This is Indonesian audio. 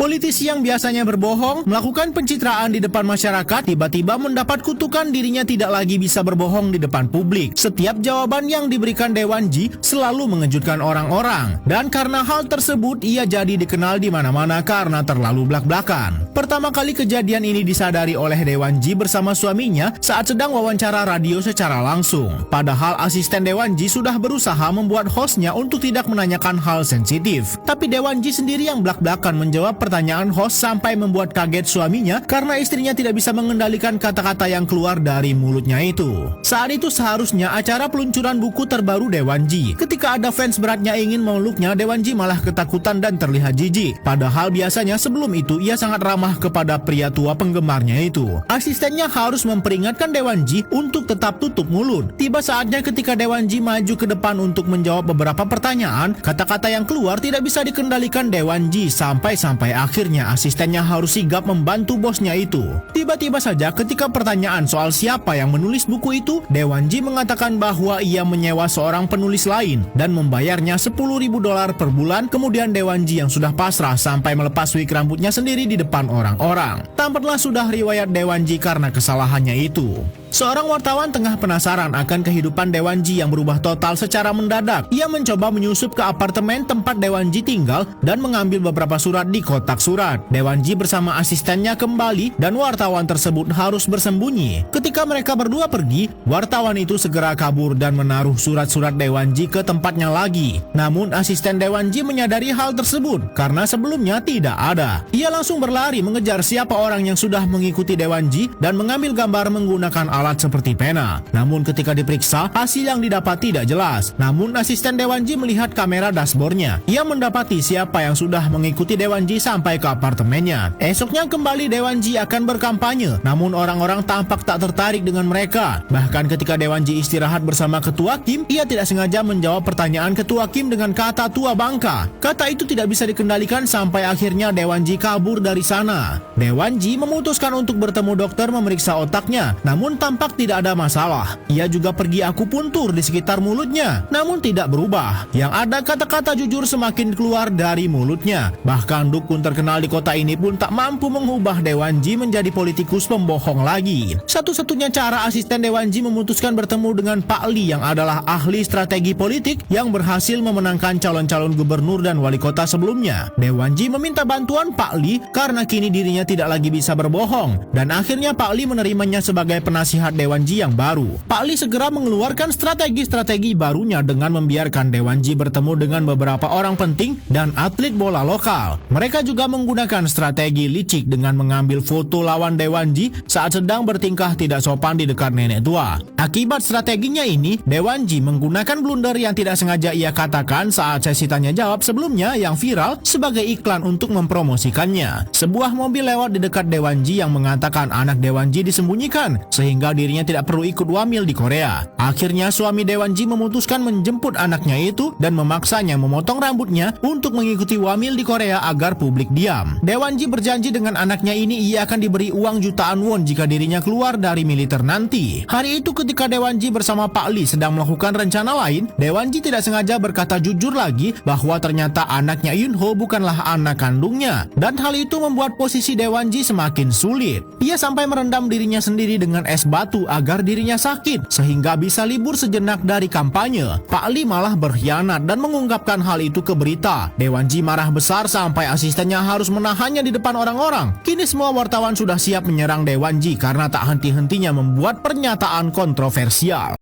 Politisi yang biasanya berbohong, melakukan pencitraan di depan masyarakat, tiba-tiba mendapat kutukan dirinya tidak lagi bisa berbohong di depan publik. Setiap jawaban yang diberikan Dewanji selalu mengejutkan orang-orang. Dan karena hal tersebut, ia jadi dikenal di mana-mana karena terlalu blak-blakan. Pertama kali kejadian ini disadari oleh Dewanji bersama suaminya saat sedang wawancara radio secara langsung. Padahal asisten Dewanji sudah berusaha membuat hostnya untuk tidak menanyakan hal sensitif. Tapi Dewanji sendiri yang blak-blakan menjawab pertanyaan host sampai membuat kaget suaminya karena istrinya tidak bisa mengendalikan kata-kata yang keluar dari mulutnya itu. Saat itu seharusnya acara peluncuran buku terbaru Dewanji. Ketika ada fans beratnya ingin memeluknya, Dewanji malah ketakutan dan terlihat jijik. Padahal biasanya sebelum itu ia sangat ramah kepada pria tua penggemarnya itu. Asistennya harus memperingatkan Dewanji untuk tetap tutup mulut. Tiba saatnya ketika Dewanji maju ke depan untuk menjawab beberapa pertanyaan, kata-kata yang keluar tidak bisa dikendalikan Dewanji sampai akhirnya asistennya harus sigap membantu bosnya itu. Tiba-tiba saja ketika pertanyaan soal siapa yang menulis buku itu, Dewanji mengatakan bahwa ia menyewa seorang penulis lain dan membayarnya $10.000 per bulan. Kemudian Dewanji yang sudah pasrah sampai melepas wig rambutnya sendiri di depan orang-orang. Tampaklah sudah riwayat Dewanji karena kesalahannya itu. Seorang wartawan tengah penasaran akan kehidupan Dewanji yang berubah total secara mendadak. Ia mencoba menyusup ke apartemen tempat Dewanji tinggal dan mengambil beberapa surat di kotak surat. Dewanji bersama asistennya kembali dan wartawan tersebut harus bersembunyi. Ketika mereka berdua pergi, wartawan itu segera kabur dan menaruh surat-surat Dewanji ke tempatnya lagi. Namun asisten Dewanji menyadari hal tersebut karena sebelumnya tidak ada. Ia langsung berlari mengejar siapa orang yang sudah mengikuti Dewanji dan mengambil gambar menggunakan alat seperti pena. Namun ketika diperiksa, hasil yang didapat tidak jelas. Namun asisten Dewanji melihat kamera dashboardnya. Ia mendapati siapa yang sudah mengikuti Dewanji sampai ke apartemennya. Esoknya kembali Dewanji akan berkampanye. Namun orang-orang tampak tak tertarik dengan mereka. Bahkan ketika Dewanji istirahat bersama Ketua Kim, ia tidak sengaja menjawab pertanyaan Ketua Kim dengan kata tua bangka. Kata itu tidak bisa dikendalikan sampai akhirnya Dewanji kabur dari sana. Dewanji memutuskan untuk bertemu dokter memeriksa otaknya. Namun tampak tidak ada masalah. Ia juga pergi akupuntur di sekitar mulutnya, namun tidak berubah. Yang ada kata-kata jujur semakin keluar dari mulutnya. Bahkan dukun terkenal di kota ini pun tak mampu mengubah Dewanji menjadi politikus pembohong lagi. Satu-satunya cara asisten Dewanji memutuskan bertemu dengan Pak Lee yang adalah ahli strategi politik yang berhasil memenangkan calon-calon gubernur dan wali kota sebelumnya. Dewanji meminta bantuan Pak Lee karena kini dirinya tidak lagi bisa berbohong. Dan akhirnya Pak Lee menerimanya sebagai penasihat Dewanji yang baru. Pak Lee segera mengeluarkan strategi-strategi barunya dengan membiarkan Dewanji bertemu dengan beberapa orang penting dan atlet bola lokal. Mereka juga menggunakan strategi licik dengan mengambil foto lawan Dewanji saat sedang bertingkah tidak sopan di dekat nenek tua. Akibat strateginya ini, Dewanji menggunakan blunder yang tidak sengaja ia katakan saat sesi tanya jawab sebelumnya yang viral sebagai iklan untuk mempromosikannya. Sebuah mobil lewat di dekat Dewanji yang mengatakan anak Dewanji disembunyikan sehingga dirinya tidak perlu ikut wamil di Korea. Akhirnya suami Dewanji memutuskan menjemput anaknya itu dan memaksanya memotong rambutnya untuk mengikuti wamil di Korea agar publik diam. Dewanji berjanji dengan anaknya ini ia akan diberi uang jutaan won jika dirinya keluar dari militer nanti. Hari itu ketika Dewanji bersama Pak Lee sedang melakukan rencana lain, Dewanji tidak sengaja berkata jujur lagi bahwa ternyata anaknya Yunho bukanlah anak kandungnya. Dan hal itu membuat posisi Dewanji semakin sulit. Ia sampai merendam dirinya sendiri dengan es batu agar dirinya sakit sehingga bisa libur sejenak dari kampanye. Pak Lee malah berkhianat dan mengungkapkan hal itu ke berita. Dewanji marah besar sampai asistennya harus menahannya di depan orang-orang. Kini semua wartawan sudah siap menyerang Dewanji karena tak henti-hentinya membuat pernyataan kontroversial.